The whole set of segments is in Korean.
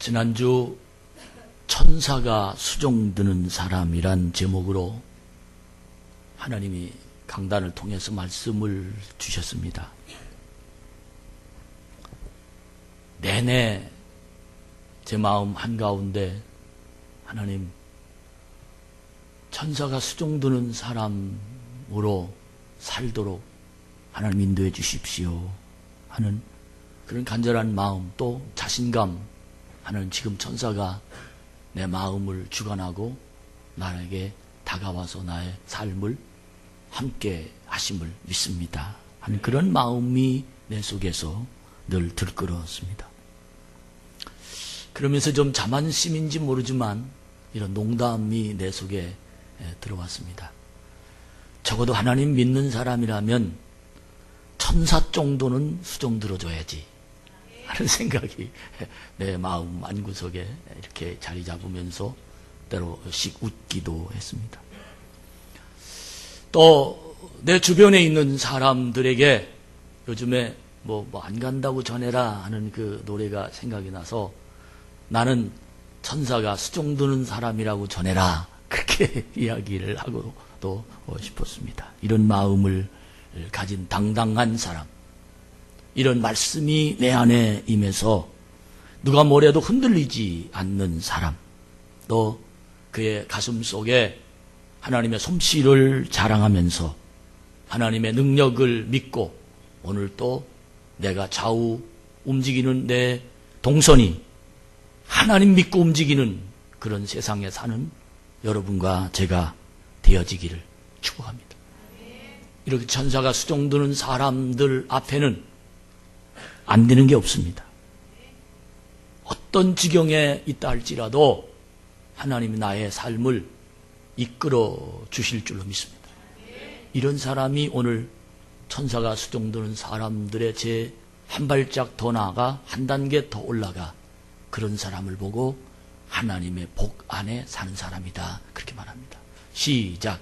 지난주 천사가 수종드는 사람이란 제목으로 하나님이 강단을 통해서 말씀을 주셨습니다. 내내 제 마음 한가운데 하나님, 천사가 수종드는 사람으로 살도록 하나님 인도해 주십시오 하는 그런 간절한 마음, 또 자신감, 하나님 지금 천사가 내 마음을 주관하고 나에게 다가와서 나의 삶을 함께 하심을 믿습니다 하는 그런 마음이 내 속에서 늘 들끓었습니다. 그러면서 좀 자만심인지 모르지만 이런 농담이 내 속에 들어왔습니다. 적어도 하나님 믿는 사람이라면 천사 정도는 수종 들어줘야지 하는 생각이 내 마음 안구석에 이렇게 자리 잡으면서 때로씩 웃기도 했습니다. 또 내 주변에 있는 사람들에게 요즘에 뭐 안 간다고 전해라 하는 그 노래가 생각이 나서 나는 천사가 수종드는 사람이라고 전해라 그렇게 이야기를 하고도 싶었습니다. 이런 마음을 가진 당당한 사람, 이런 말씀이 내 안에 임해서 누가 뭐래도 흔들리지 않는 사람, 또 그의 가슴 속에 하나님의 솜씨를 자랑하면서 하나님의 능력을 믿고 오늘 또 내가 좌우 움직이는 내 동선이 하나님 믿고 움직이는 그런 세상에 사는 여러분과 제가 되어지기를 축복합니다. 이렇게 천사가 수종드는 사람들 앞에는 안 되는 게 없습니다. 어떤 지경에 있다 할지라도 하나님이 나의 삶을 이끌어 주실 줄로 믿습니다. 이런 사람이 오늘 천사가 수종드는 사람들의 제 한 발짝 더 나아가 한 단계 더 올라가 그런 사람을 보고 하나님의 복 안에 사는 사람이다 그렇게 말합니다. 시작.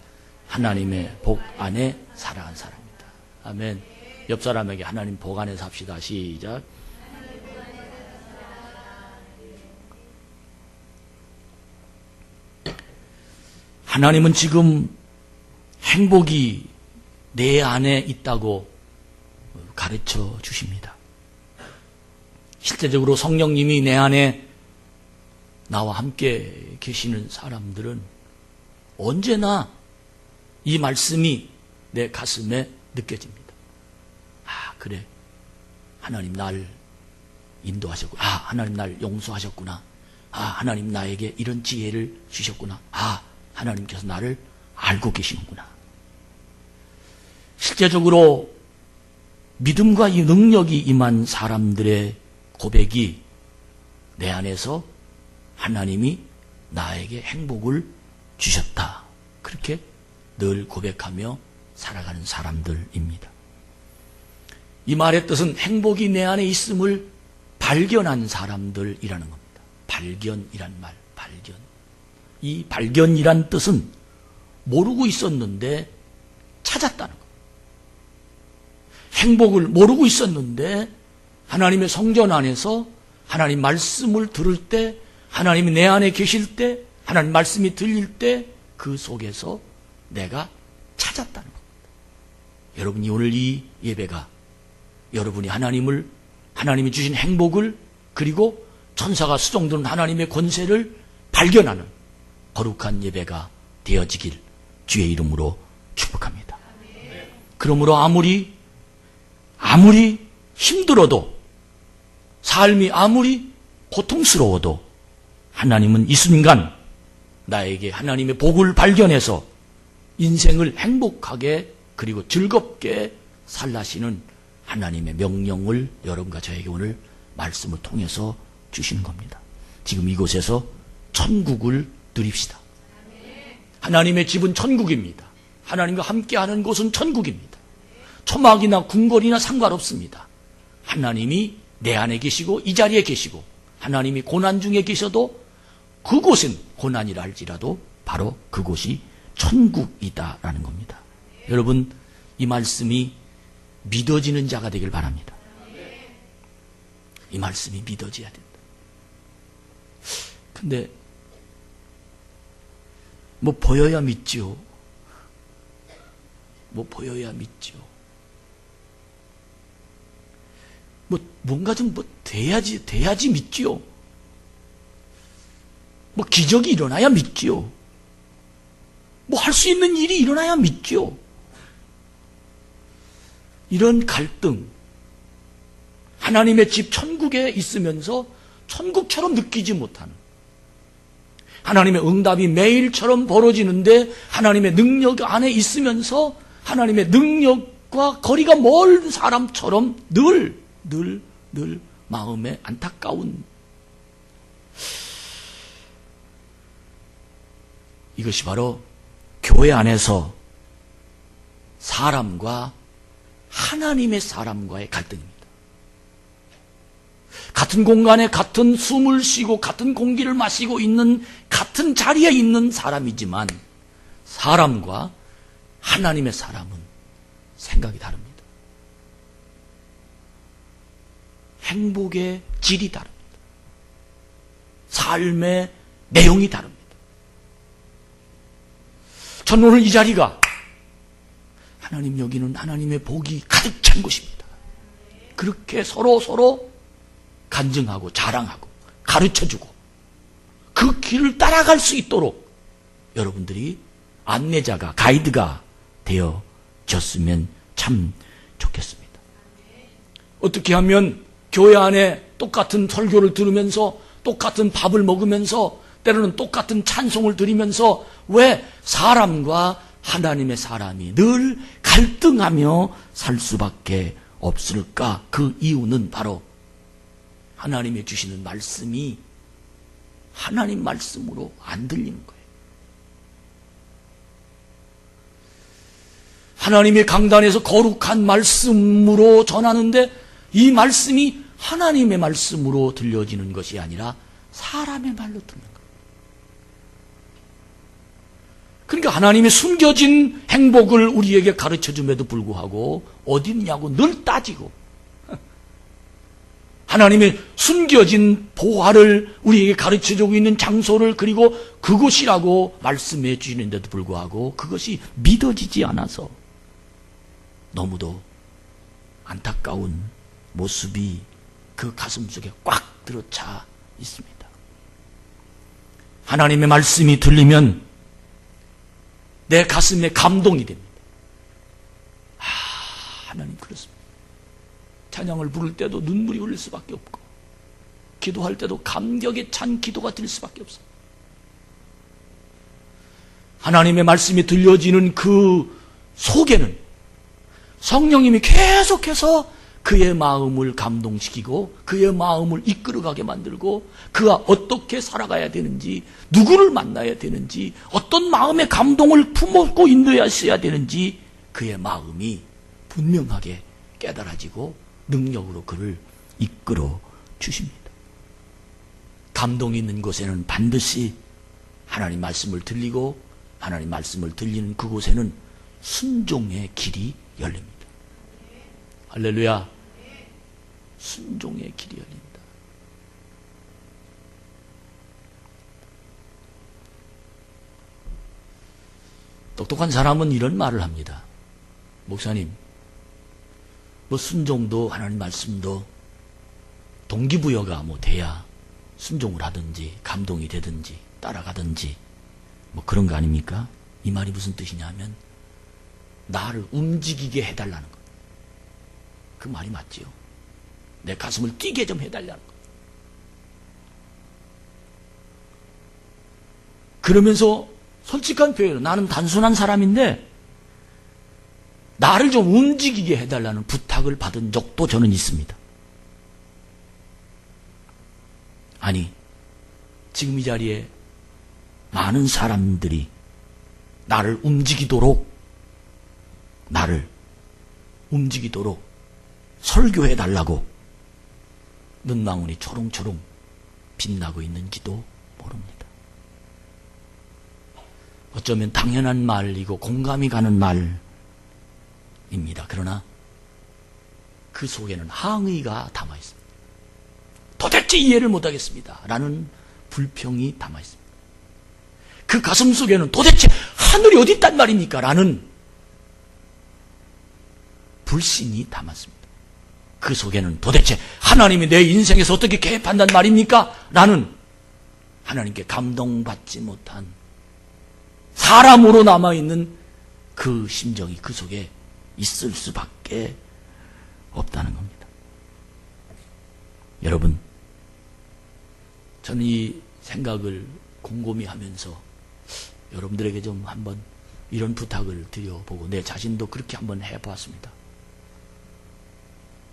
하나님의 복 안에 살아간 사람이다. 아멘. 옆 사람에게 하나님 복 안에 삽시다. 시작. 하나님은 지금 행복이 내 안에 있다고 가르쳐 주십니다. 실제적으로 성령님이 내 안에 나와 함께 계시는 사람들은 언제나 이 말씀이 내 가슴에 느껴집니다. 아, 그래. 하나님 날 인도하셨구나. 아, 하나님 날 용서하셨구나. 아, 하나님 나에게 이런 지혜를 주셨구나. 아, 하나님께서 나를 알고 계시는구나. 실제적으로 믿음과 이 능력이 임한 사람들의 고백이 내 안에서 하나님이 나에게 행복을 주셨다. 그렇게 늘 고백하며 살아가는 사람들입니다. 이 말의 뜻은 행복이 내 안에 있음을 발견한 사람들이라는 겁니다. 발견이란 말, 발견. 이 발견이란 뜻은 모르고 있었는데 찾았다는 겁니다. 행복을 모르고 있었는데 하나님의 성전 안에서 하나님 말씀을 들을 때, 하나님이 내 안에 계실 때, 하나님 말씀이 들릴 때 그 속에서 내가 찾았다는 겁니다. 여러분이 오늘 이 예배가 여러분이 하나님이 주신 행복을, 그리고 천사가 수종드는 하나님의 권세를 발견하는 거룩한 예배가 되어지길 주의 이름으로 축복합니다. 그러므로 아무리 힘들어도, 삶이 아무리 고통스러워도 하나님은 이 순간 나에게 하나님의 복을 발견해서 인생을 행복하게 그리고 즐겁게 살라시는 하나님의 명령을 여러분과 저에게 오늘 말씀을 통해서 주시는 겁니다. 지금 이곳에서 천국을 누립시다. 하나님의 집은 천국입니다. 하나님과 함께하는 곳은 천국입니다. 초막이나 궁궐이나 상관없습니다. 하나님이 내 안에 계시고 이 자리에 계시고 하나님이 고난 중에 계셔도 그곳은 고난이라 할지라도 바로 그곳이 천국이다라는 겁니다. 여러분, 이 말씀이 믿어지는 자가 되길 바랍니다. 이 말씀이 믿어져야 된다. 근데 뭐 보여야 믿지요. 뭐 보여야 믿지요. 뭐 뭔가 좀 뭐 돼야지 믿지요. 뭐 기적이 일어나야 믿지요. 뭐 할 수 있는 일이 일어나야 믿지요. 이런 갈등, 하나님의 집 천국에 있으면서 천국처럼 느끼지 못하는, 하나님의 응답이 매일처럼 벌어지는데 하나님의 능력 안에 있으면서 하나님의 능력과 거리가 멀은 사람처럼 늘 마음에 안타까운, 이것이 바로 교회 안에서 사람과 하나님의 사람과의 갈등입니다. 같은 공간에 같은 숨을 쉬고 같은 공기를 마시고 있는 같은 자리에 있는 사람이지만 사람과 하나님의 사람은 생각이 다릅니다. 행복의 질이 다릅니다. 삶의 내용이 다릅니다. 저는 오늘 이 자리가 하나님 여기는 하나님의 복이 가득 찬 곳입니다. 그렇게 서로 간증하고 자랑하고 가르쳐주고 그 길을 따라갈 수 있도록 여러분들이 안내자가, 가이드가 되어졌으면 참 좋겠습니다. 어떻게 하면 교회 안에 똑같은 설교를 들으면서 똑같은 밥을 먹으면서 때로는 똑같은 찬송을 드리면서 왜 사람과 하나님의 사람이 늘 갈등하며 살 수밖에 없을까? 그 이유는 바로 하나님이 주시는 말씀이 하나님 말씀으로 안 들리는 거예요. 하나님의 강단에서 거룩한 말씀으로 전하는데 이 말씀이 하나님의 말씀으로 들려지는 것이 아니라 사람의 말로 듣는 거예요. 그러니까 하나님의 숨겨진 행복을 우리에게 가르쳐줌에도 불구하고 어디 있냐고 늘 따지고, 하나님의 숨겨진 보화를 우리에게 가르쳐주고 있는 장소를, 그리고 그곳이라고 말씀해 주시는데도 불구하고 그것이 믿어지지 않아서 너무도 안타까운 모습이 그 가슴 속에 꽉 들어차 있습니다. 하나님의 말씀이 들리면 내 가슴에 감동이 됩니다. 하나님 그렇습니다. 찬양을 부를 때도 눈물이 흘릴 수밖에 없고, 기도할 때도 감격에 찬 기도가 될 수밖에 없어요. 하나님의 말씀이 들려지는 그 속에는 성령님이 계속해서 그의 마음을 감동시키고 그의 마음을 이끌어가게 만들고 그가 어떻게 살아가야 되는지, 누구를 만나야 되는지, 어떤 마음의 감동을 품고 인도하셔야 되는지 그의 마음이 분명하게 깨달아지고 능력으로 그를 이끌어 주십니다. 감동이 있는 곳에는 반드시 하나님 말씀을 들리고 하나님 말씀을 들리는 그곳에는 순종의 길이 열립니다. 할렐루야. 순종의 길이 열린다. 똑똑한 사람은 이런 말을 합니다. 목사님, 뭐 순종도 하나님 말씀도 동기부여가 뭐 돼야 순종을 하든지 감동이 되든지 따라가든지 뭐 그런 거 아닙니까? 이 말이 무슨 뜻이냐면 나를 움직이게 해달라는 것. 그 말이 맞지요. 내 가슴을 뛰게 좀 해달라는 것. 그러면서 솔직한 표현은 나는 단순한 사람인데 나를 좀 움직이게 해달라는 부탁을 받은 적도 저는 있습니다. 아니, 지금 이 자리에 많은 사람들이 나를 움직이도록 설교해달라고 눈망울이 초롱초롱 빛나고 있는지도 모릅니다. 어쩌면 당연한 말이고 공감이 가는 말입니다. 그러나 그 속에는 항의가 담아 있습니다. 도대체 이해를 못하겠습니다. 라는 불평이 담아 있습니다. 그 가슴 속에는 도대체 하늘이 어디 있단 말입니까? 라는 불신이 담았습니다. 그 속에는 도대체 하나님이 내 인생에서 어떻게 개입한단 말입니까? 라는 하나님께 감동받지 못한 사람으로 남아있는 그 심정이 그 속에 있을 수밖에 없다는 겁니다. 여러분, 저는 이 생각을 곰곰이 하면서 여러분들에게 좀 한번 이런 부탁을 드려보고 내 자신도 그렇게 한번 해보았습니다.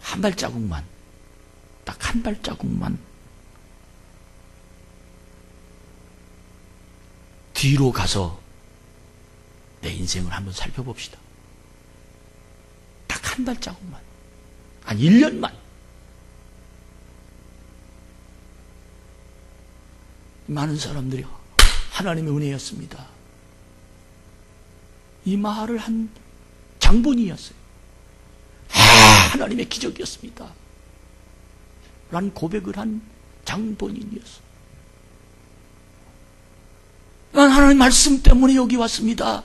한 발자국만, 딱 한 발자국만 뒤로 가서 내 인생을 한번 살펴봅시다. 딱 한 발자국만, 한 1년만. 많은 사람들이 하나님의 은혜였습니다. 이 말을 한 장본인이었어요. 하나님의 기적이었습니다. 라는 고백을 한 장본인이었어요. 난 하나님 말씀 때문에 여기 왔습니다.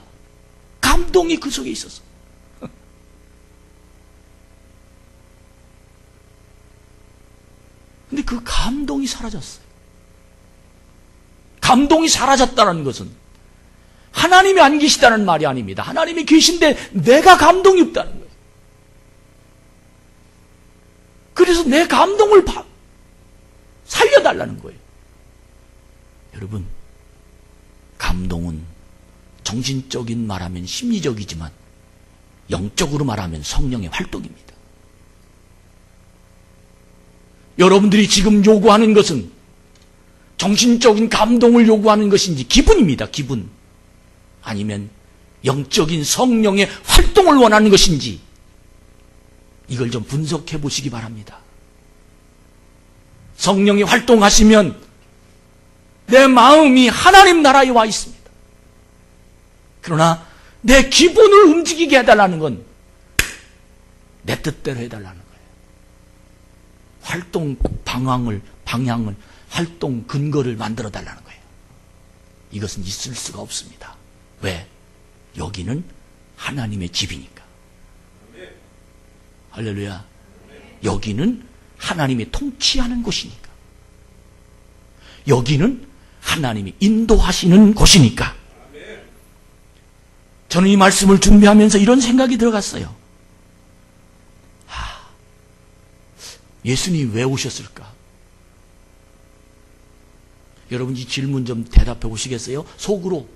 감동이 그 속에 있었어. 근데 그 감동이 사라졌어요. 감동이 사라졌다는 것은 하나님이 안 계시다는 말이 아닙니다. 하나님이 계신데 내가 감동이 없다는 거예요. 그래서 내 감동을 살려달라는 거예요. 여러분, 감동은 정신적인 말하면 심리적이지만 영적으로 말하면 성령의 활동입니다. 여러분들이 지금 요구하는 것은 정신적인 감동을 요구하는 것인지 기분입니다. 기분. 아니면 영적인 성령의 활동을 원하는 것인지 이걸 좀 분석해 보시기 바랍니다. 성령이 활동하시면 내 마음이 하나님 나라에 와 있습니다. 그러나 내 기분을 움직이게 해달라는 건 내 뜻대로 해달라는 거예요. 활동 방향을 활동 근거를 만들어 달라는 거예요. 이것은 있을 수가 없습니다. 왜? 여기는 하나님의 집이니까. 할렐루야. 여기는 하나님이 통치하는 곳이니까. 여기는 하나님이 인도하시는 곳이니까. 저는 이 말씀을 준비하면서 이런 생각이 들어갔어요. 예수님이 왜 오셨을까? 여러분 이 질문 좀 대답해 보시겠어요? 속으로.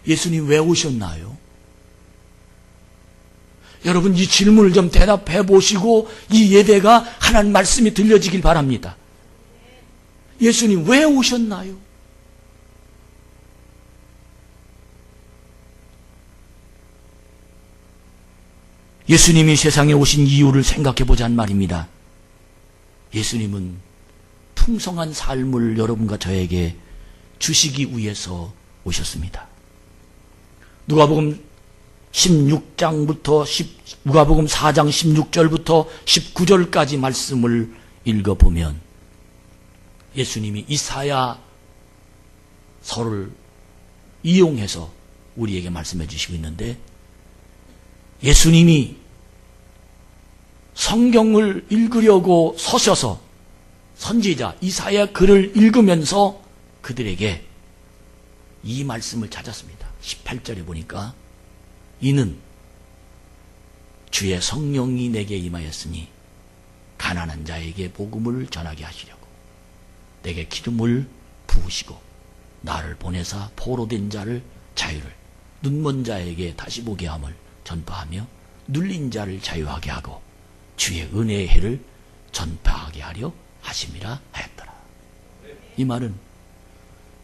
예수님 왜 오셨나요? 여러분 이 질문을 좀 대답해 보시고 이 예배가 하나님 말씀이 들려지길 바랍니다. 예수님 왜 오셨나요? 예수님이 세상에 오신 이유를 생각해 보자는 말입니다. 예수님은 풍성한 삶을 여러분과 저에게 주시기 위해서 오셨습니다. 누가복음 16장부터 누가복음 4장 16절부터 19절까지 말씀을 읽어보면 예수님이 이사야서를 이용해서 우리에게 말씀해 주시고 있는데 예수님이 성경을 읽으려고 서셔서 선지자 이사야 글을 읽으면서 그들에게 이 말씀을 찾았습니다. 18절에 보니까 이는 주의 성령이 내게 임하였으니 가난한 자에게 복음을 전하게 하시려고 내게 기름을 부으시고 나를 보내사 포로된 자를 자유를 눈먼 자에게 다시 보게 함을 전파하며 눌린 자를 자유하게 하고 주의 은혜의 해를 전파하게 하려 하심이라 하였더라. 이 말은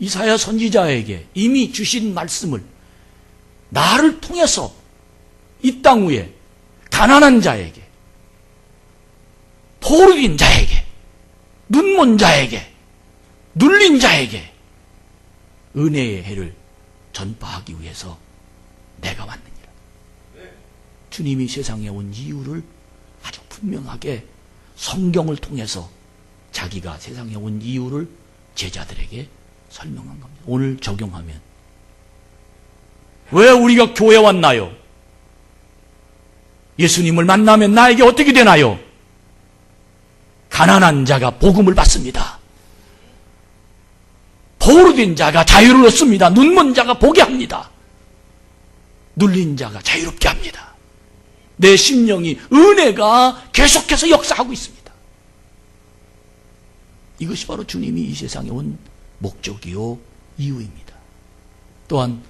이사야 선지자에게 이미 주신 말씀을 나를 통해서 이 땅 위에 가난한 자에게 포로된 자에게 눈먼 자에게 눌린 자에게 은혜의 해를 전파하기 위해서 내가 왔느니라. 주님이 세상에 온 이유를 아주 분명하게 성경을 통해서 자기가 세상에 온 이유를 제자들에게 설명한 겁니다. 오늘 적용하면 왜 우리가 교회 왔나요? 예수님을 만나면 나에게 어떻게 되나요? 가난한 자가 복음을 받습니다. 포로된 자가 자유를 얻습니다. 눈먼 자가 보게 합니다. 눌린 자가 자유롭게 합니다. 내 심령이 은혜가 계속해서 역사하고 있습니다. 이것이 바로 주님이 이 세상에 온 목적이요 이유입니다. 또한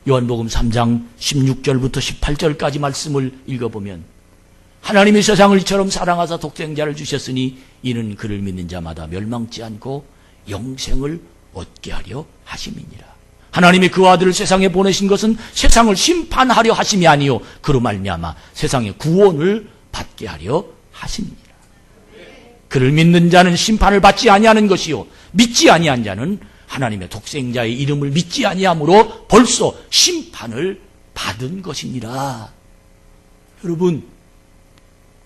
요한복음 3장 16절부터 18절까지 말씀을 읽어보면 하나님이 세상을 이처럼 사랑하사 독생자를 주셨으니 이는 그를 믿는 자마다 멸망치 않고 영생을 얻게 하려 하심이니라. 하나님이 그 아들을 세상에 보내신 것은 세상을 심판하려 하심이 아니요 그로 말미암아 세상의 구원을 받게 하려 하심이니라. 그를 믿는 자는 심판을 받지 아니하는 것이요 믿지 아니한 자는 하나님의 독생자의 이름을 믿지 아니함으로 벌써 심판을 받은 것이니라. 여러분,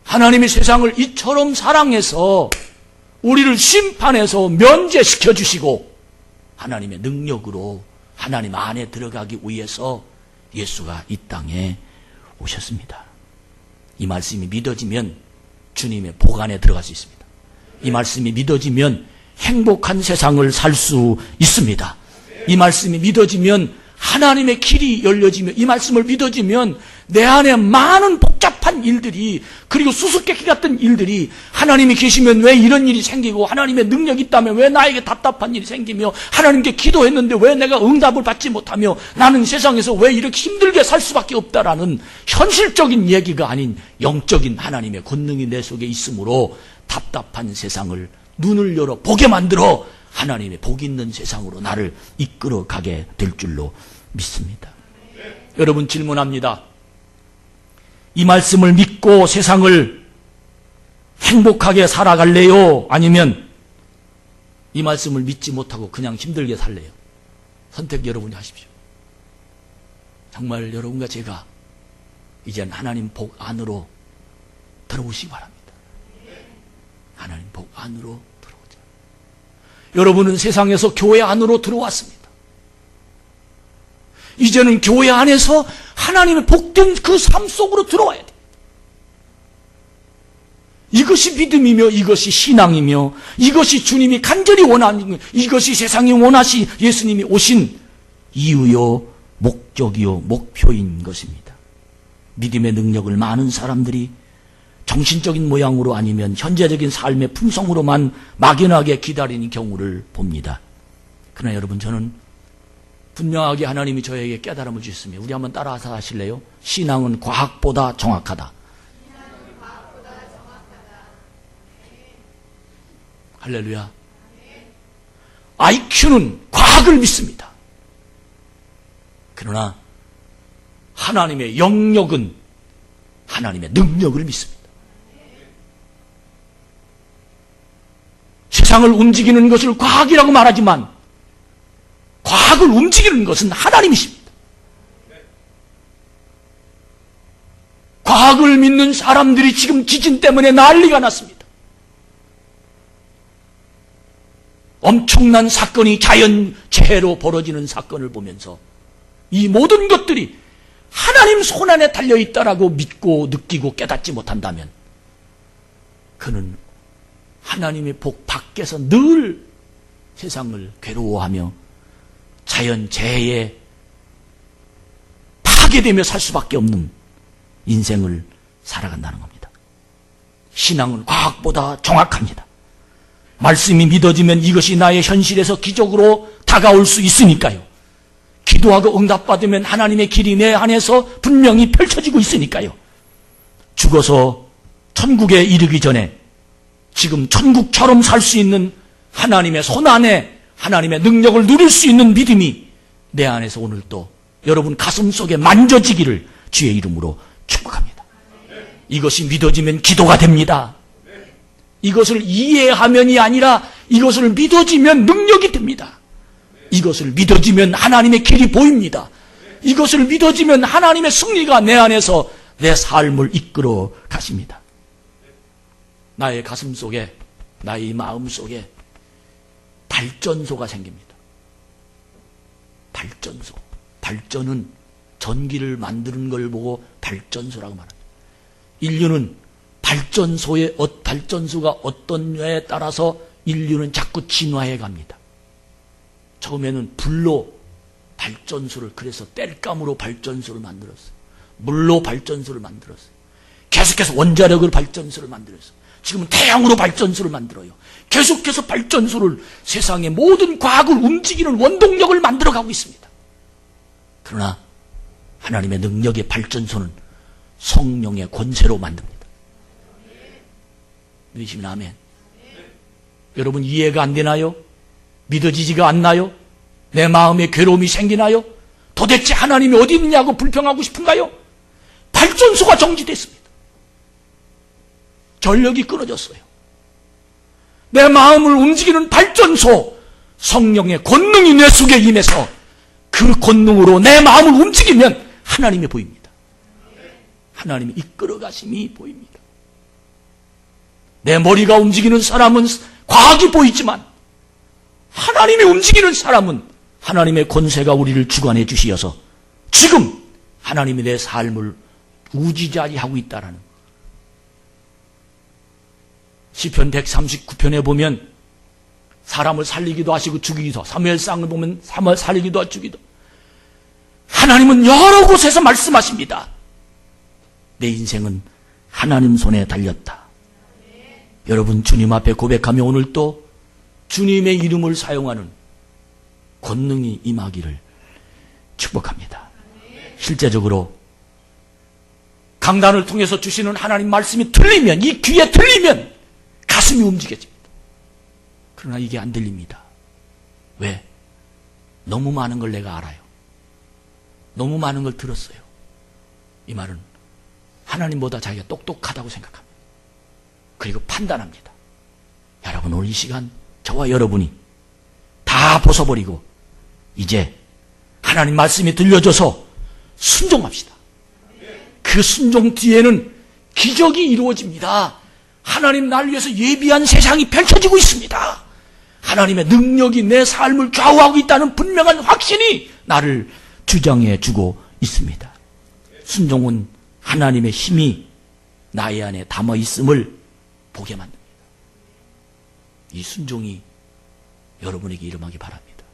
하나님이 세상을 이처럼 사랑해서 우리를 심판해서 면제시켜 주시고 하나님의 능력으로 하나님 안에 들어가기 위해서 예수가 이 땅에 오셨습니다. 이 말씀이 믿어지면 주님의 복 안에 들어갈 수 있습니다. 이 말씀이 믿어지면 행복한 세상을 살 수 있습니다. 이 말씀이 믿어지면 하나님의 길이 열려지며 이 말씀을 믿어지면 내 안에 많은 복잡한 일들이 그리고 수수께끼 같은 일들이 하나님이 계시면 왜 이런 일이 생기고 하나님의 능력이 있다면 왜 나에게 답답한 일이 생기며 하나님께 기도했는데 왜 내가 응답을 받지 못하며 나는 세상에서 왜 이렇게 힘들게 살 수밖에 없다라는 현실적인 얘기가 아닌 영적인 하나님의 권능이 내 속에 있으므로 답답한 세상을 눈을 열어 보게 만들어 하나님의 복 있는 세상으로 나를 이끌어 가게 될 줄로 믿습니다. 여러분 질문합니다. 이 말씀을 믿고 세상을 행복하게 살아갈래요? 아니면 이 말씀을 믿지 못하고 그냥 힘들게 살래요? 선택 여러분이 하십시오. 정말 여러분과 제가 이젠 하나님 복 안으로 들어오시기 바랍니다. 하나님 복 안으로 들어오자. 여러분은 세상에서 교회 안으로 들어왔습니다. 이제는 교회 안에서 하나님의 복된 그 삶 속으로 들어와야 됩니다. 이것이 믿음이며 이것이 신앙이며 이것이 주님이 간절히 원하는 이것이 세상이 원하시 예수님이 오신 이유요 목적이요 목표인 것입니다. 믿음의 능력을 많은 사람들이 정신적인 모양으로 아니면 현재적인 삶의 풍성으로만 막연하게 기다리는 경우를 봅니다. 그러나 여러분 저는 분명하게 하나님이 저에게 깨달음을 주셨으며 우리 한번 따라서 하실래요? 신앙은 과학보다 정확하다. 할렐루야. IQ는 과학을 믿습니다. 그러나 하나님의 영역은 하나님의 능력을 믿습니다. 세상을 움직이는 것을 과학이라고 말하지만 과학을 움직이는 것은 하나님이십니다. 과학을 믿는 사람들이 지금 지진 때문에 난리가 났습니다. 엄청난 사건이 자연재해로 벌어지는 사건을 보면서 이 모든 것들이 하나님 손안에 달려있다라고 믿고 느끼고 깨닫지 못한다면 그는 하나님의 복 밖에서 늘 세상을 괴로워하며 자연재해에 파괴되며 살 수밖에 없는 인생을 살아간다는 겁니다. 신앙은 과학보다 정확합니다. 말씀이 믿어지면 이것이 나의 현실에서 기적으로 다가올 수 있으니까요. 기도하고 응답받으면 하나님의 길이 내 안에서 분명히 펼쳐지고 있으니까요. 죽어서 천국에 이르기 전에 지금 천국처럼 살 수 있는 하나님의 손안에 하나님의 능력을 누릴 수 있는 믿음이 내 안에서 오늘 또 여러분 가슴 속에 만져지기를 주의 이름으로 축복합니다. 이것이 믿어지면 기도가 됩니다. 이것을 이해하면이 아니라 이것을 믿어지면 능력이 됩니다. 이것을 믿어지면 하나님의 길이 보입니다. 이것을 믿어지면 하나님의 승리가 내 안에서 내 삶을 이끌어 가십니다. 나의 가슴 속에 나의 마음 속에 발전소가 생깁니다. 발전소. 발전은 전기를 만드는 걸 보고 발전소라고 말합니다. 인류는 발전소가 어떤 냐에 따라서 인류는 자꾸 진화해 갑니다. 처음에는 불로 발전소를, 그래서 땔감으로 발전소를 만들었어요. 물로 발전소를 만들었어요. 계속해서 원자력으로 발전소를 만들었어요. 지금은 태양으로 발전소를 만들어요. 계속해서 발전소를, 세상의 모든 과학을 움직이는 원동력을 만들어가고 있습니다. 그러나 하나님의 능력의 발전소는 성령의 권세로 만듭니다. 믿으시면 아멘. 여러분 이해가 안 되나요? 믿어지지가 않나요? 내 마음에 괴로움이 생기나요? 도대체 하나님이 어디 있느냐고 불평하고 싶은가요? 발전소가 정지됐습니다. 전력이 끊어졌어요. 내 마음을 움직이는 발전소, 성령의 권능이 내 속에 임해서 그 권능으로 내 마음을 움직이면 하나님이 보입니다. 하나님의 이끌어 가심이 보입니다. 내 머리가 움직이는 사람은 과학이 보이지만 하나님이 움직이는 사람은 하나님의 권세가 우리를 주관해 주시어서 지금 하나님이 내 삶을 우지자리하고 있다라는, 시편 139편에 보면 사람을 살리기도 하시고 죽이기도, 사무엘상을 보면 사람을 살리기도 하고 죽이기도, 하나님은 여러 곳에서 말씀하십니다. 내 인생은 하나님 손에 달렸다. 여러분 주님 앞에 고백하며 오늘 또 주님의 이름을 사용하는 권능이 임하기를 축복합니다. 실제적으로 강단을 통해서 주시는 하나님 말씀이 들리면, 이 귀에 들리면 가슴이 움직여집니다. 그러나 이게 안 들립니다. 왜? 너무 많은 걸 내가 알아요. 너무 많은 걸 들었어요. 이 말은 하나님보다 자기가 똑똑하다고 생각합니다. 그리고 판단합니다. 여러분 오늘 이 시간 저와 여러분이 다 벗어버리고 이제 하나님 말씀이 들려줘서 순종합시다. 그 순종 뒤에는 기적이 이루어집니다. 하나님 날 위해서 예비한 세상이 펼쳐지고 있습니다. 하나님의 능력이 내 삶을 좌우하고 있다는 분명한 확신이 나를 주장해 주고 있습니다. 순종은 하나님의 힘이 나의 안에 담아 있음을 보게 만듭니다. 이 순종이 여러분에게 일어나기 바랍니다.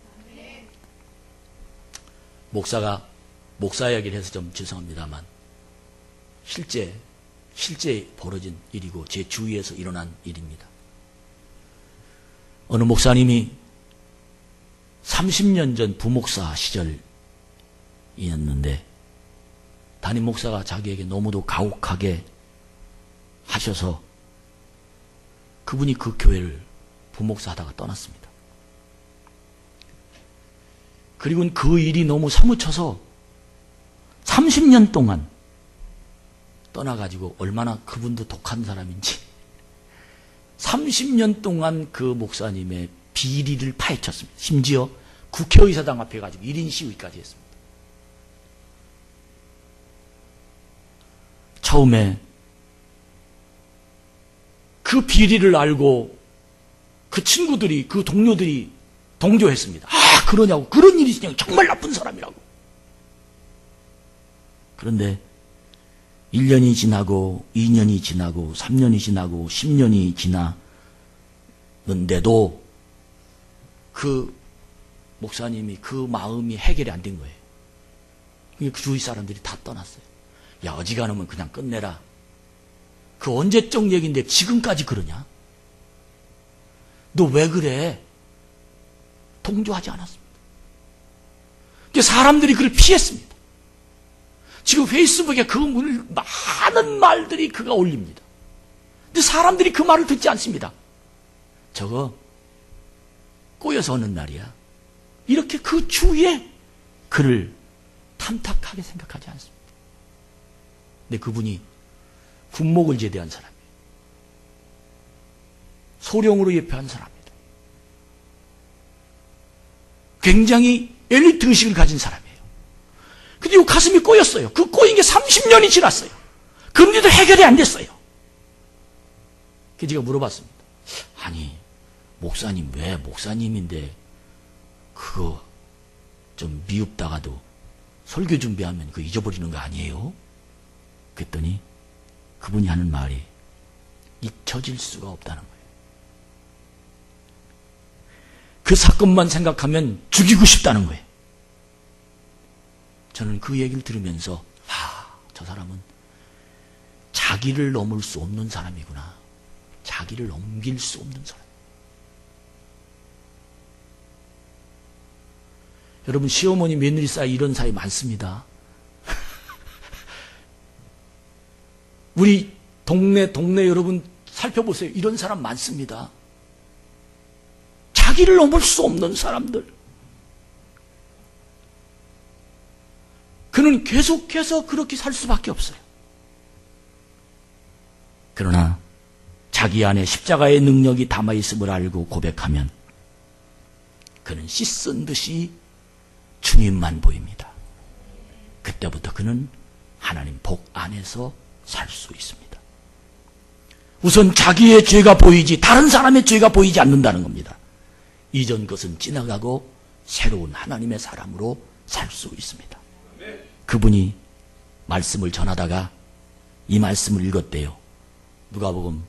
목사 이야기를 해서 좀 죄송합니다만 실제 벌어진 일이고 제 주위에서 일어난 일입니다. 어느 목사님이 30년 전 부목사 시절이었는데 담임 목사가 자기에게 너무도 가혹하게 하셔서 그분이 그 교회를 부목사 하다가 떠났습니다. 그리고 그 일이 너무 사무쳐서 30년 동안 떠나가지고, 얼마나 그분도 독한 사람인지 30년 동안 그 목사님의 비리를 파헤쳤습니다. 심지어 국회의사당 앞에 가지고 1인 시위까지 했습니다. 처음에 그 비리를 알고 그 친구들이, 그 동료들이 동조했습니다. 아, 그러냐고. 그런 일이 있으냐고. 정말 나쁜 사람이라고. 그런데 1년이 지나고 2년이 지나고 3년이 지나고 10년이 지났는데도 그 목사님이 그 마음이 해결이 안 된 거예요. 그 주위 사람들이 다 떠났어요. 야, 어지간하면 그냥 끝내라. 그 언제적 얘기인데 지금까지 그러냐? 너 왜 그래? 동조하지 않았습니다. 사람들이 그를 피했습니다. 지금 페이스북에 그 많은 말들이 그가 올립니다. 근데 사람들이 그 말을 듣지 않습니다. 저거 꼬여서 오는 날이야. 이렇게 그 주위에 그를 탐탁하게 생각하지 않습니다. 근데 그분이 군목을 제대한 사람이에요. 소령으로 예표한 사람입니다. 굉장히 엘리트 의식을 가진 사람이에요. 근데 이 가슴이 꼬였어요. 그 꼬인 게 30년이 지났어요. 그런데도 해결이 안 됐어요. 그래서 제가 물어봤습니다. 아니, 목사님, 왜 목사님인데 그거 좀 미흡다가도 설교 준비하면 그거 잊어버리는 거 아니에요? 그랬더니 그분이 하는 말이 잊혀질 수가 없다는 거예요. 그 사건만 생각하면 죽이고 싶다는 거예요. 저는 그 얘기를 들으면서 저 사람은 자기를 넘을 수 없는 사람이구나. 자기를 넘길 수 없는 사람. 여러분, 시어머니 며느리 사이 이런 사이 많습니다. 우리 동네 여러분 살펴보세요. 이런 사람 많습니다. 자기를 넘을 수 없는 사람들. 그는 계속해서 그렇게 살 수밖에 없어요. 그러나 자기 안에 십자가의 능력이 담아있음을 알고 고백하면 그는 씻은 듯이 주님만 보입니다. 그때부터 그는 하나님 복 안에서 살 수 있습니다. 우선 자기의 죄가 보이지 다른 사람의 죄가 보이지 않는다는 겁니다. 이전 것은 지나가고 새로운 하나님의 사람으로 살 수 있습니다. 그분이 말씀을 전하다가 이 말씀을 읽었대요. 누가복음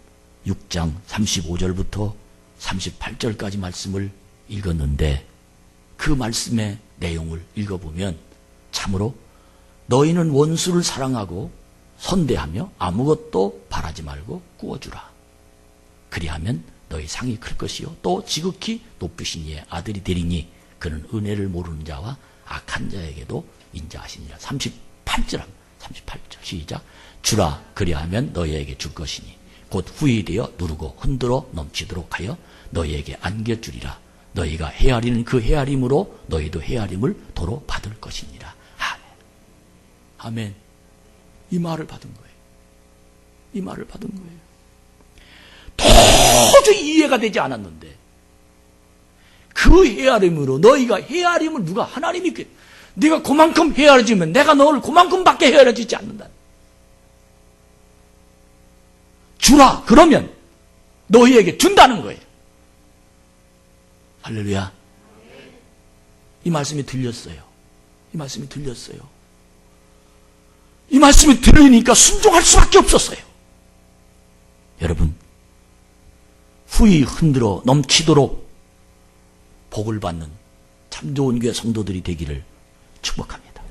6장 35절부터 38절까지 말씀을 읽었는데 그 말씀의 내용을 읽어보면 참으로 너희는 원수를 사랑하고 선대하며 아무것도 바라지 말고 구워주라. 그리하면 너희 상이 클 것이요 또 지극히 높으신 이의 아들이 되리니 그는 은혜를 모르는 자와 악한 자에게도 인자하시니라. 38절 시작. 주라 그리하면 너희에게 줄 것이니 곧 후히 되어 누르고 흔들어 넘치도록 하여 너희에게 안겨주리라. 너희가 헤아리는 그 헤아림으로 너희도 헤아림을 도로 받을 것이니라. 아멘. 아멘. 이 말을 받은 거예요. 이 말을 받은 거예요. 도저히 이해가 되지 않았는데 그 헤아림으로 너희가 헤아림을 누가 하나님이 네가 그만큼 헤아려지면 내가 너를 그만큼밖에 헤아려지지 않는다. 주라 그러면 너희에게 준다는 거예요. 할렐루야. 이 말씀이 들렸어요. 이 말씀이 들렸어요. 이 말씀이 들으니까 순종할 수밖에 없었어요. 여러분, 후히 흔들어 넘치도록 복을 받는 참 좋은 교회 성도들이 되기를 축복합니다.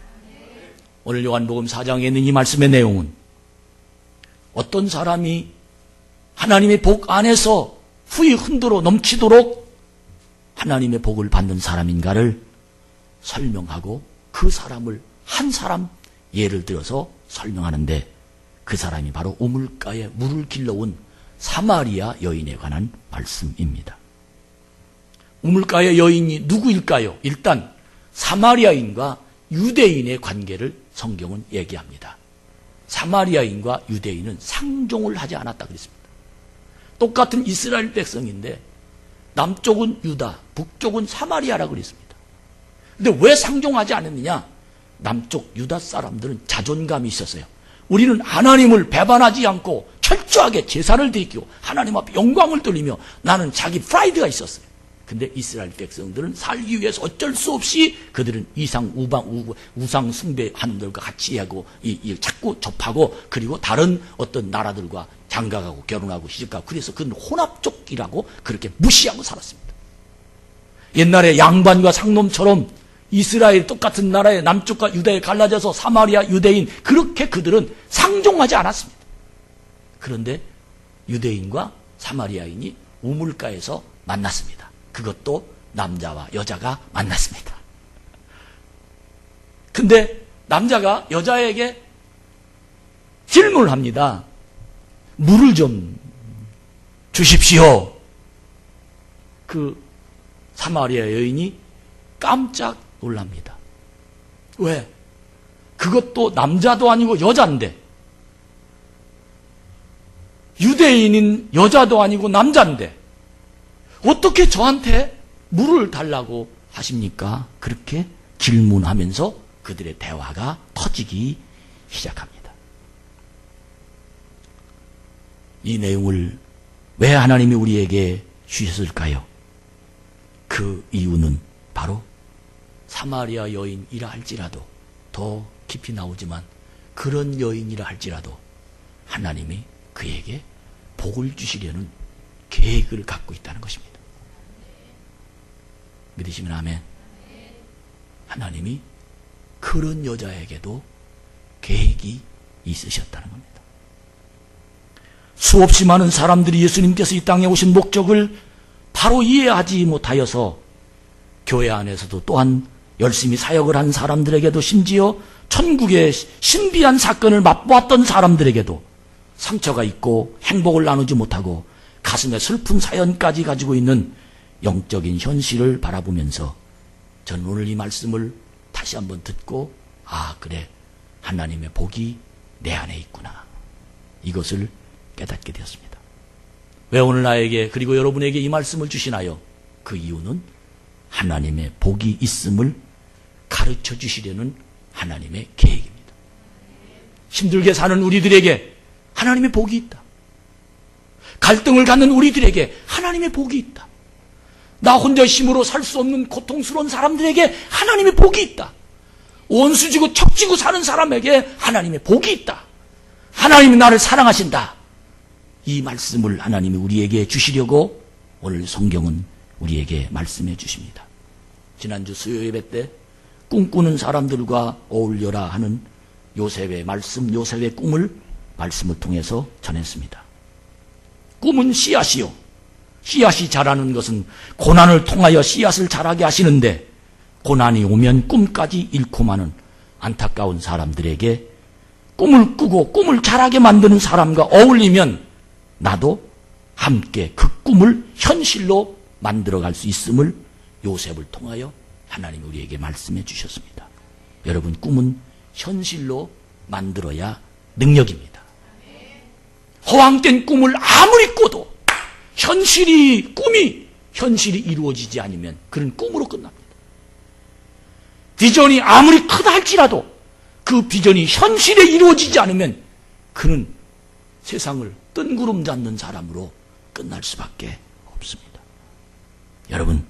오늘 요한복음 4장에 있는 이 말씀의 내용은 어떤 사람이 하나님의 복 안에서 후히 흔들어 넘치도록 하나님의 복을 받는 사람인가를 설명하고 그 사람을 한 사람 예를 들어서 설명하는데 그 사람이 바로 우물가에 물을 길러온 사마리아 여인에 관한 말씀입니다. 우물가의 여인이 누구일까요? 일단 사마리아인과 유대인의 관계를 성경은 얘기합니다. 사마리아인과 유대인은 상종을 하지 않았다 그랬습니다. 똑같은 이스라엘 백성인데 남쪽은 유다, 북쪽은 사마리아라고 그랬습니다. 근데 왜 상종하지 않았느냐? 남쪽 유다 사람들은 자존감이 있었어요. 우리는 하나님을 배반하지 않고 철저하게 제사를 드리고 하나님 앞에 영광을 돌리며 나는 자기 프라이드가 있었어요. 근데 이스라엘 백성들은 살기 위해서 어쩔 수 없이 그들은 우상 숭배하는 들과 같이 하고 자꾸 접하고 그리고 다른 어떤 나라들과 장가가고 결혼하고 시집가고 그래서 그는 혼합족이라고 그렇게 무시하고 살았습니다. 옛날에 양반과 상놈처럼 이스라엘 똑같은 나라의 남쪽과 유다에 갈라져서 사마리아 유대인 그렇게 그들은 상종하지 않았습니다. 그런데 유대인과 사마리아인이 우물가에서 만났습니다. 그것도 남자와 여자가 만났습니다. 근데 남자가 여자에게 질문을 합니다. 물을 좀 주십시오. 그 사마리아 여인이 깜짝 놀랍니다. 왜? 그것도 남자도 아니고 여자인데 유대인인 여자도 아니고 남자인데 어떻게 저한테 물을 달라고 하십니까? 그렇게 질문하면서 그들의 대화가 터지기 시작합니다. 이 내용을 왜 하나님이 우리에게 주셨을까요? 그 이유는 바로 사마리아 여인이라 할지라도, 더 깊이 나오지만 그런 여인이라 할지라도 하나님이 그에게 복을 주시려는 계획을 갖고 있다는 것입니다. 믿으시면 아멘. 하나님이 그런 여자에게도 계획이 있으셨다는 겁니다. 수없이 많은 사람들이 예수님께서 이 땅에 오신 목적을 바로 이해하지 못하여서 교회 안에서도 또한 열심히 사역을 한 사람들에게도, 심지어 천국의 신비한 사건을 맛보았던 사람들에게도 상처가 있고 행복을 나누지 못하고 가슴에 슬픈 사연까지 가지고 있는 영적인 현실을 바라보면서 저는 오늘 이 말씀을 다시 한번 듣고, 아, 그래, 하나님의 복이 내 안에 있구나, 이것을 깨닫게 되었습니다. 왜 오늘 나에게 그리고 여러분에게 이 말씀을 주시나요? 그 이유는 하나님의 복이 있음을 가르쳐 주시려는 하나님의 계획입니다. 힘들게 사는 우리들에게 하나님의 복이 있다. 갈등을 갖는 우리들에게 하나님의 복이 있다. 나 혼자 힘으로 살 수 없는 고통스러운 사람들에게 하나님의 복이 있다. 원수지고 척지고 사는 사람에게 하나님의 복이 있다. 하나님이 나를 사랑하신다. 이 말씀을 하나님이 우리에게 주시려고 오늘 성경은 우리에게 말씀해 주십니다. 지난주 수요 예배 때 꿈꾸는 사람들과 어울려라 하는 요셉의 말씀, 요셉의 꿈을 말씀을 통해서 전했습니다. 꿈은 씨앗이요, 씨앗이 자라는 것은 고난을 통하여 씨앗을 자라게 하시는데, 고난이 오면 꿈까지 잃고 마는 안타까운 사람들에게 꿈을 꾸고 꿈을 자라게 만드는 사람과 어울리면 나도 함께 그 꿈을 현실로 만들어갈 수 있음을 요셉을 통하여 하나님이 우리에게 말씀해 주셨습니다. 여러분, 꿈은 현실로 만들어야 능력입니다. 허황된 꿈을 아무리 꿔도 꿈이 현실이 이루어지지 않으면 그런 꿈으로 끝납니다. 비전이 아무리 크다 할지라도 그 비전이 현실에 이루어지지 않으면 그는 세상을 뜬구름 잡는 사람으로 끝날 수밖에 없습니다. 여러분,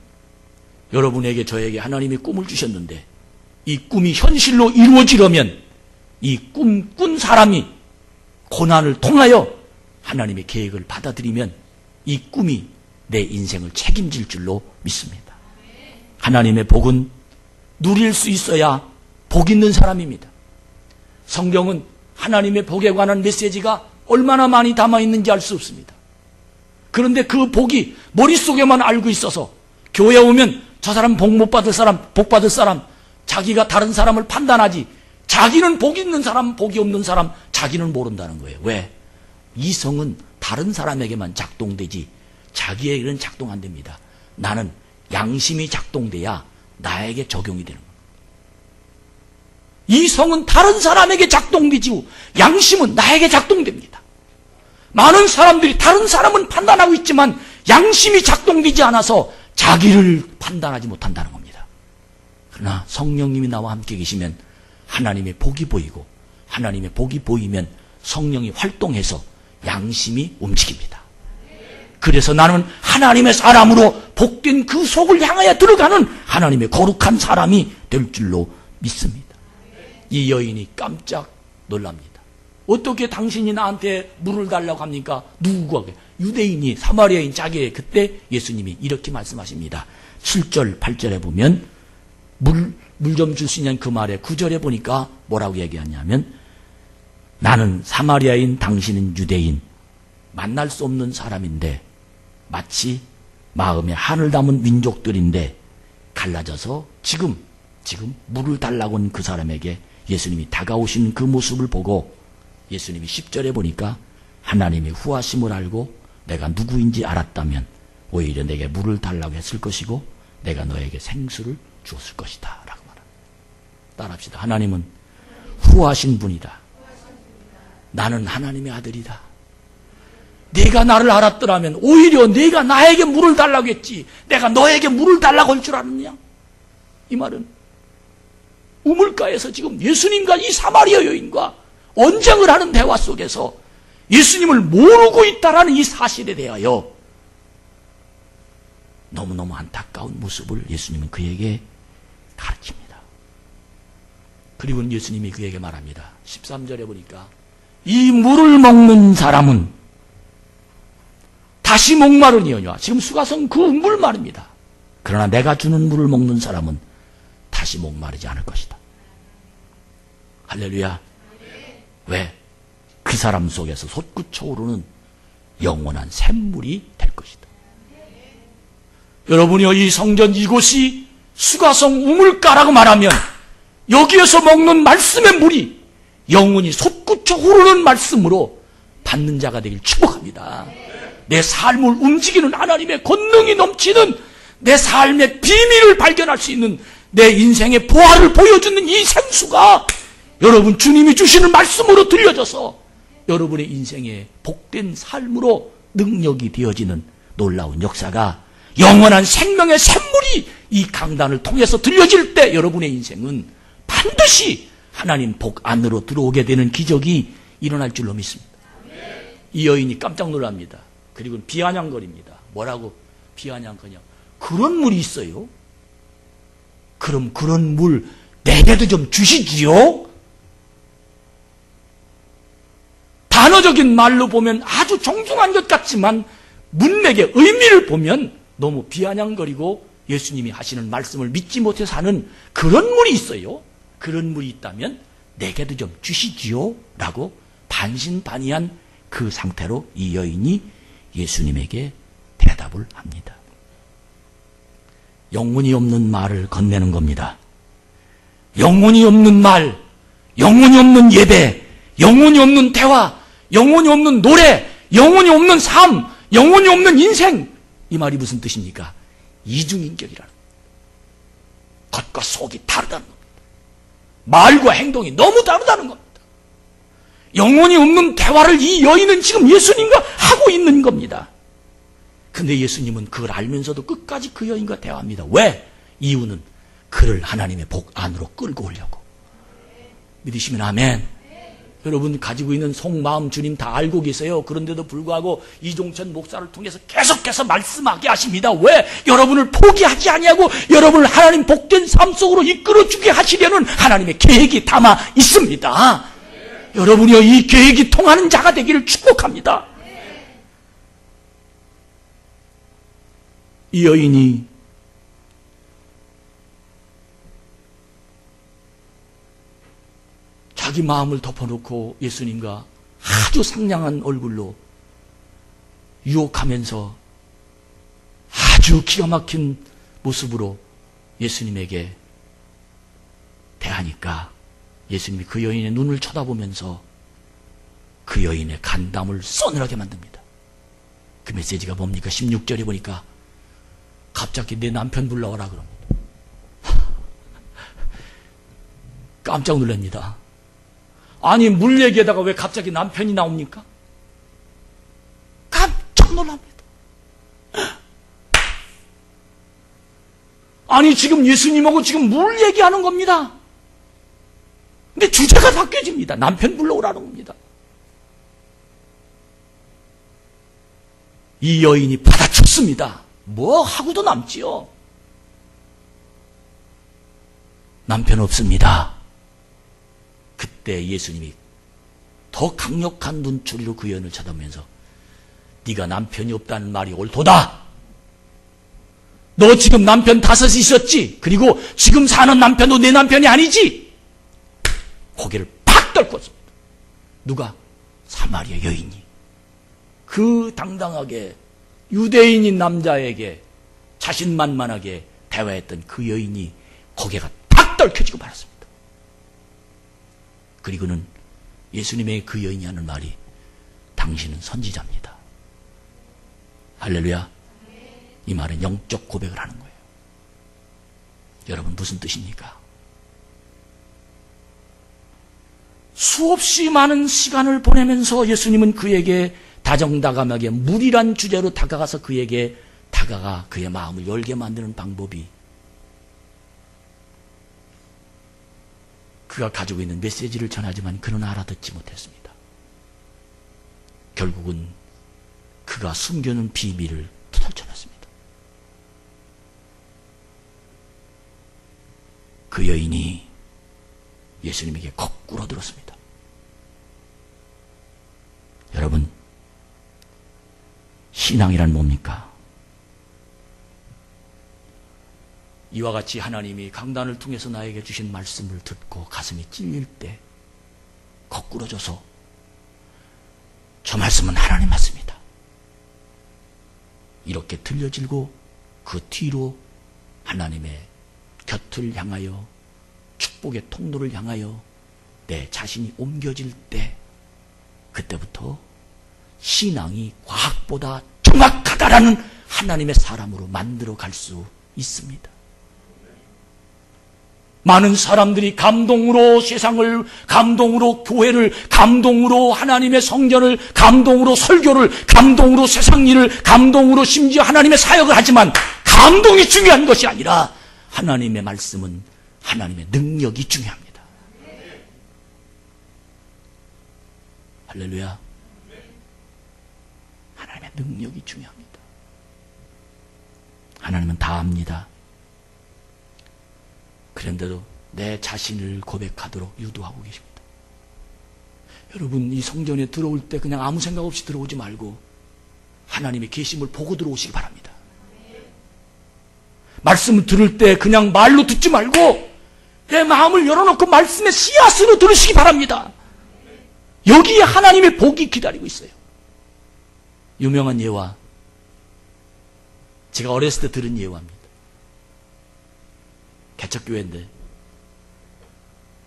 여러분에게 저에게 하나님이 꿈을 주셨는데 이 꿈이 현실로 이루어지려면 이 꿈 꾼 사람이 고난을 통하여 하나님의 계획을 받아들이면 이 꿈이 내 인생을 책임질 줄로 믿습니다. 하나님의 복은 누릴 수 있어야 복 있는 사람입니다. 성경은 하나님의 복에 관한 메시지가 얼마나 많이 담아있는지 알 수 없습니다. 그런데 그 복이 머릿속에만 알고 있어서 교회 오면 저 사람 복 못 받을 사람, 복 받을 사람, 자기가 다른 사람을 판단하지, 자기는 복 있는 사람, 복이 없는 사람, 자기는 모른다는 거예요. 왜? 이성은 다른 사람에게만 작동되지 자기에게는 작동 안 됩니다. 나는 양심이 작동돼야 나에게 적용이 되는 겁니다. 이성은 다른 사람에게 작동되지 양심은 나에게 작동됩니다. 많은 사람들이 다른 사람은 판단하고 있지만 양심이 작동되지 않아서 자기를 판단하지 못한다는 겁니다. 그러나 성령님이 나와 함께 계시면 하나님의 복이 보이고, 하나님의 복이 보이면 성령이 활동해서 양심이 움직입니다. 그래서 나는 하나님의 사람으로 복된 그 속을 향하여 들어가는 하나님의 거룩한 사람이 될 줄로 믿습니다. 이 여인이 깜짝 놀랍니다. 어떻게 당신이 나한테 물을 달라고 합니까? 누구가? 유대인이, 사마리아인 자기의. 그때 예수님이 이렇게 말씀하십니다. 7절 8절에 보면 물 좀 줄 수 있냐는 그 말에 9절에 보니까 뭐라고 얘기하냐면, 나는 사마리아인, 당신은 유대인, 만날 수 없는 사람인데 마치 마음에 한을 담은 민족들인데 갈라져서 지금 물을 달라고 온 그 사람에게 예수님이 다가오신 그 모습을 보고 예수님이 10절에 보니까 하나님의 후하심을 알고 내가 누구인지 알았다면 오히려 내게 물을 달라고 했을 것이고 내가 너에게 생수를 주었을 것이다 라고 말합니다. 따라합시다. 하나님은 후하신 분이다. 나는 하나님의 아들이다. 내가 나를 알았더라면 오히려 내가 나에게 물을 달라고 했지 내가 너에게 물을 달라고 할 줄 알았느냐? 이 말은 우물가에서 지금 예수님과 이 사마리아 여인과 언쟁을 하는 대화 속에서 예수님을 모르고 있다라는 이 사실에 대하여 너무너무 안타까운 모습을 예수님은 그에게 가르칩니다. 그리고 예수님이 그에게 말합니다. 13절에 보니까 이 물을 먹는 사람은 다시 목마르니와 지금 수가성 그 물 말입니다. 그러나 내가 주는 물을 먹는 사람은 다시 목마르지 않을 것이다. 할렐루야. 왜? 그 사람 속에서 솟구쳐 오르는 영원한 샘물이 될 것이다. 여러분이요, 이 성전 이곳이 수가성 우물가라고 말하면 여기에서 먹는 말씀의 물이 영원히 솟구쳐 오르는 말씀으로 받는 자가 되길 축복합니다. 내 삶을 움직이는 하나님의 권능이 넘치는 내 삶의 비밀을 발견할 수 있는 내 인생의 보화를 보여주는 이 생수가 여러분 주님이 주시는 말씀으로 들려져서 여러분의 인생의 복된 삶으로 능력이 되어지는 놀라운 역사가 영원한 생명의 샘물이 이 강단을 통해서 들려질 때 여러분의 인생은 반드시 하나님 복 안으로 들어오게 되는 기적이 일어날 줄로 믿습니다. 이 여인이 깜짝 놀랍니다. 그리고 비아냥거립니다. 뭐라고 비아냥거냐? 그런 물이 있어요? 그럼 그런 물 내게도 좀 주시지요? 단어적인 말로 보면 아주 정중한 것 같지만 문맥의 의미를 보면 너무 비아냥거리고 예수님이 하시는 말씀을 믿지 못해서 하는 그런 물이 있어요. 그런 물이 있다면 내게도 좀 주시지요? 라고 반신반의한 그 상태로 이 여인이 예수님에게 대답을 합니다. 영혼이 없는 말을 건네는 겁니다. 영혼이 없는 말, 영혼이 없는 예배, 영혼이 없는 대화, 영혼이 없는 노래, 영혼이 없는 삶, 영혼이 없는 인생. 이 말이 무슨 뜻입니까? 이중인격이라는 겁니다. 겉과 속이 다르다는 겁니다. 말과 행동이 너무 다르다는 겁니다. 영혼이 없는 대화를 이 여인은 지금 예수님과 하고 있는 겁니다. 근데 예수님은 그걸 알면서도 끝까지 그 여인과 대화합니다. 왜? 이유는 그를 하나님의 복 안으로 끌고 오려고. 믿으시면 아멘. 여러분 가지고 있는 속마음 주님 다 알고 계세요. 그런데도 불구하고 이종천 목사를 통해서 계속해서 말씀하게 하십니다. 왜? 여러분을 포기하지 아니하고 여러분을 하나님 복된 삶 속으로 이끌어주게 하시려는 하나님의 계획이 담아 있습니다. 여러분이요, 이 계획이 통하는 자가 되기를 축복합니다. 이 여인이 자기 마음을 덮어놓고 예수님과 아주 상냥한 얼굴로 유혹하면서 아주 기가 막힌 모습으로 예수님에게 대하니까 예수님이 그 여인의 눈을 쳐다보면서 그 여인의 간담을 서늘하게 만듭니다. 그 메시지가 뭡니까? 16절에 보니까 갑자기 내 남편 불러와라 그럽니다. 깜짝 놀랍니다. 아니 물 얘기에다가 왜 갑자기 남편이 나옵니까? 깜짝 놀랍니다. 아니 지금 예수님하고 지금 물 얘기하는 겁니다. 근데 주제가 바뀌어집니다. 남편 불러오라는 겁니다. 이 여인이 받아쳤습니다. 뭐 하고도 남지요. 남편 없습니다. 그때 예수님이 더 강력한 눈초리로 그 여인을 쳐다보면서 네가 남편이 없다는 말이 옳도다. 너 지금 남편 5이 있었지? 그리고 지금 사는 남편도 내 남편이 아니지? 고개를 팍 떨궜습니다. 누가? 사마리아 여인이. 그 당당하게 유대인인 남자에게 자신만만하게 대화했던 그 여인이 고개가 탁 떨켜지고 말았습니다. 그리고는 예수님의 그 여인이 하는 말이 당신은 선지자입니다. 할렐루야. 이 말은 영적 고백을 하는 거예요. 여러분 무슨 뜻입니까? 수없이 많은 시간을 보내면서 예수님은 그에게 다정다감하게 물이란 주제로 다가가서 그에게 다가가 그의 마음을 열게 만드는 방법이 그가 가지고 있는 메시지를 전하지만 그는 알아듣지 못했습니다. 결국은 그가 숨겨놓은 비밀을 털쳐냈습니다. 그 여인이 예수님에게 거꾸로 들었습니다. 여러분, 신앙이란 뭡니까? 이와 같이 하나님이 강단을 통해서 나에게 주신 말씀을 듣고 가슴이 찔릴 때 거꾸로져서 저 말씀은 하나님 말씀이다, 이렇게 들려지고 그 뒤로 하나님의 곁을 향하여 축복의 통로를 향하여 내 자신이 옮겨질 때, 그때부터 신앙이 과학보다 정확하다라는 하나님의 사람으로 만들어 갈 수 있습니다. 많은 사람들이 감동으로 세상을, 감동으로 교회를, 감동으로 하나님의 성전을, 감동으로 설교를, 감동으로 세상 일을, 감동으로 심지어 하나님의 사역을 하지만 감동이 중요한 것이 아니라 하나님의 말씀은 하나님의 능력이 중요합니다. 할렐루야. 하나님의 능력이 중요합니다. 하나님은 다 압니다. 그런데도 내 자신을 고백하도록 유도하고 계십니다. 여러분, 이 성전에 들어올 때 그냥 아무 생각 없이 들어오지 말고 하나님의 계심을 보고 들어오시기 바랍니다. 말씀을 들을 때 그냥 말로 듣지 말고 내 마음을 열어놓고 말씀의 씨앗으로 들으시기 바랍니다. 여기에 하나님의 복이 기다리고 있어요. 유명한 예화, 제가 어렸을 때 들은 예화입니다. 개척교회인데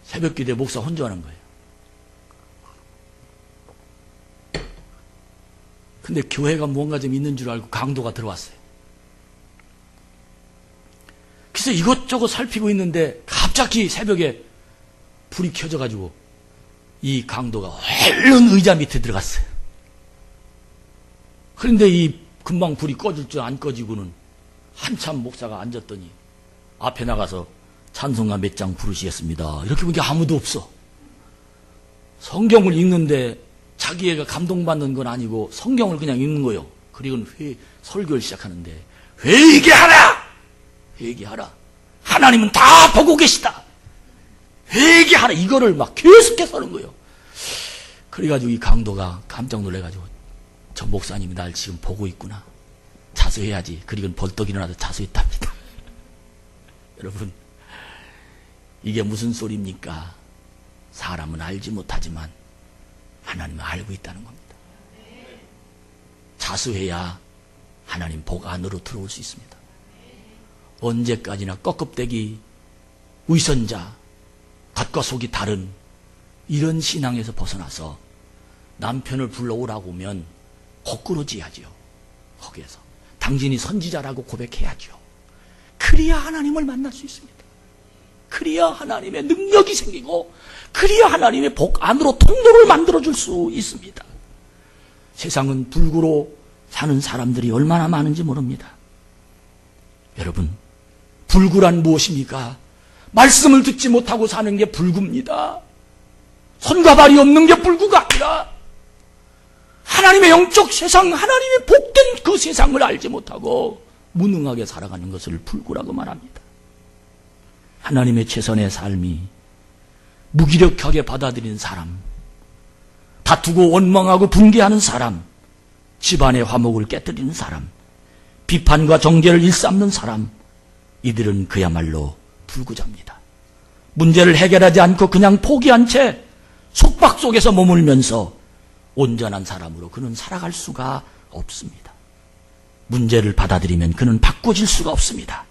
새벽기도에 목사 혼자 하는 거예요. 근데 교회가 뭔가 좀 있는 줄 알고 강도가 들어왔어요. 그래서 이것저것 살피고 있는데 갑자기 새벽에 불이 켜져가지고 이 강도가 얼른 의자 밑에 들어갔어요. 그런데 이 금방 불이 꺼질 줄 안 꺼지고는 한참 목사가 앉았더니 앞에 나가서 찬송가 몇 장 부르시겠습니다, 이렇게 보니까 아무도 없어. 성경을 읽는데 자기애가 감동받는 건 아니고 성경을 그냥 읽는 거예요. 그리고 설교를 시작하는데 회개하라! 회개하라! 하나님은 다 보고 계시다! 회개하라! 이거를 막 계속해서 하는 거예요. 그래가지고 이 강도가 깜짝 놀래가지고 저 목사님이 날 지금 보고 있구나, 자수해야지. 그리고 벌떡 일어나서 자수했답니다. 여러분, 이게 무슨 소리입니까? 사람은 알지 못하지만 하나님은 알고 있다는 겁니다. 자수해야 하나님 복 안으로 들어올 수 있습니다. 언제까지나 꺾껍대기, 위선자, 겉과 속이 다른 이런 신앙에서 벗어나서 남편을 불러오라고 하면 거꾸로지야죠. 거기에서 당신이 선지자라고 고백해야죠. 그래야 하나님을 만날 수 있습니다. 그래야 하나님의 능력이 생기고 그래야 하나님의 복 안으로 통로를 만들어줄 수 있습니다. 세상은 불구로 사는 사람들이 얼마나 많은지 모릅니다. 여러분, 불구란 무엇입니까? 말씀을 듣지 못하고 사는 게 불구입니다. 손과 발이 없는 게 불구가 아니라 하나님의 영적 세상, 하나님의 복된 그 세상을 알지 못하고 무능하게 살아가는 것을 불구라고 말합니다. 하나님의 최선의 삶이 무기력하게 받아들이는 사람, 다투고 원망하고 분개하는 사람, 집안의 화목을 깨뜨리는 사람, 비판과 정죄를 일삼는 사람, 이들은 그야말로 불구자입니다. 문제를 해결하지 않고 그냥 포기한 채 속박 속에서 머물면서 온전한 사람으로 그는 살아갈 수가 없습니다. 문제를 받아들이면 그는 바꿔질 수가 없습니다.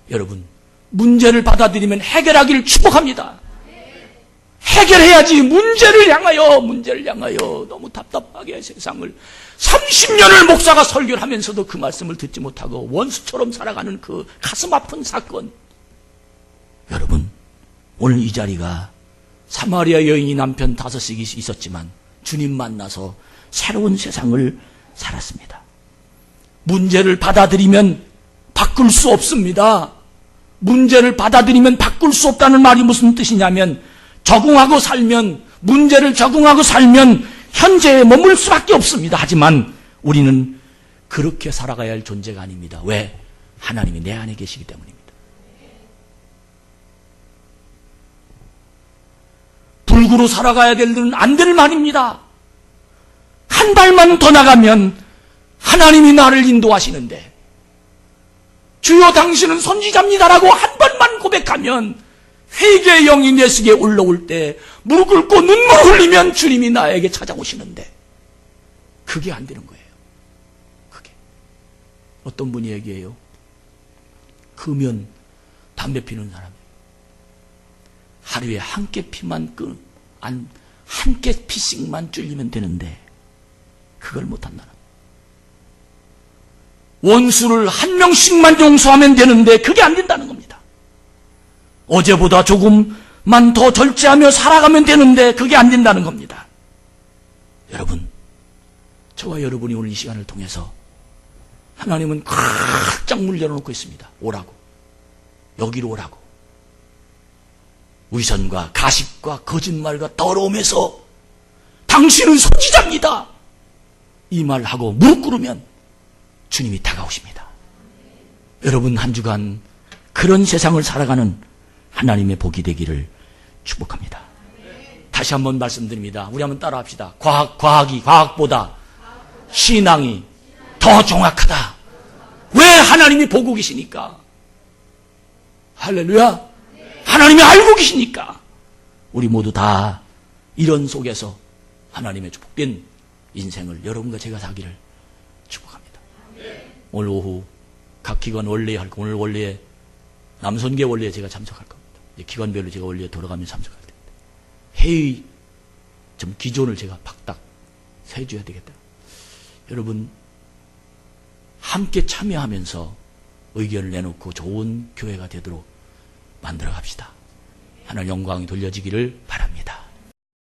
여러분, 문제를 받아들이면 해결하기를 축복합니다. 해결해야지. 문제를 향하여 너무 답답하게 세상을 30년을 목사가 설교를 하면서도 그 말씀을 듣지 못하고 원수처럼 살아가는 그 가슴 아픈 사건. 여러분, 오늘 이 자리가 사마리아 여인이 남편 5씩 있었지만 주님 만나서 새로운 세상을 살았습니다. 문제를 받아들이면 바꿀 수 없습니다. 문제를 받아들이면 바꿀 수 없다는 말이 무슨 뜻이냐면, 적응하고 살면, 문제를 적응하고 살면 현재에 머물 수밖에 없습니다. 하지만 우리는 그렇게 살아가야 할 존재가 아닙니다. 왜? 하나님이 내 안에 계시기 때문입니다. 죽으로 살아가야 될 일은 안 될 말입니다. 한 발만 더 나가면 하나님이 나를 인도하시는데, 주여 당신은 선지자입니다라고 한 번만 고백하면 회개의 영이 내 속에 올라올 때 무릎 꿇고 눈물 흘리면 주님이 나에게 찾아오시는데, 그게 안 되는 거예요. 그게. 어떤 분이 얘기해요. 금연, 담배 피는 사람이에요. 하루에 한 깨 피만 한 깨 피씩만 줄이면 되는데 그걸 못한다는. 원수를 한 명씩만 용서하면 되는데 그게 안 된다는 겁니다. 어제보다 조금만 더 절제하며 살아가면 되는데 그게 안 된다는 겁니다. 여러분, 저와 여러분이 오늘 이 시간을 통해서 하나님은 꽉 물려놓고 있습니다. 오라고. 여기로 오라고. 위선과 가식과 거짓말과 더러움에서 당신은 선지자입니다. 이 말하고 무릎 꿇으면 주님이 다가오십니다. 여러분, 한 주간 그런 세상을 살아가는 하나님의 복이 되기를 축복합니다. 다시 한번 말씀드립니다. 우리 한번 따라합시다. 과학보다 신앙이 더 정확하다. 왜? 하나님이 보고 계시니까. 할렐루야. 하나님이 알고 계시니까. 우리 모두 다 이런 속에서 하나님의 축복된 인생을 여러분과 제가 사기를 축복합니다. 오늘 오후 각 기관 원래에 할 거, 오늘 원래에 남선계 원래에 제가 참석할 겁니다. 기관별로 제가 원래에 돌아가며 참석할 겁니다. 회의 좀 기존을 제가 박딱 세줘야 되겠다. 여러분, 함께 참여하면서 의견을 내놓고 좋은 교회가 되도록 만들어 갑시다. 하나님 영광이 돌려지기를 바랍니다.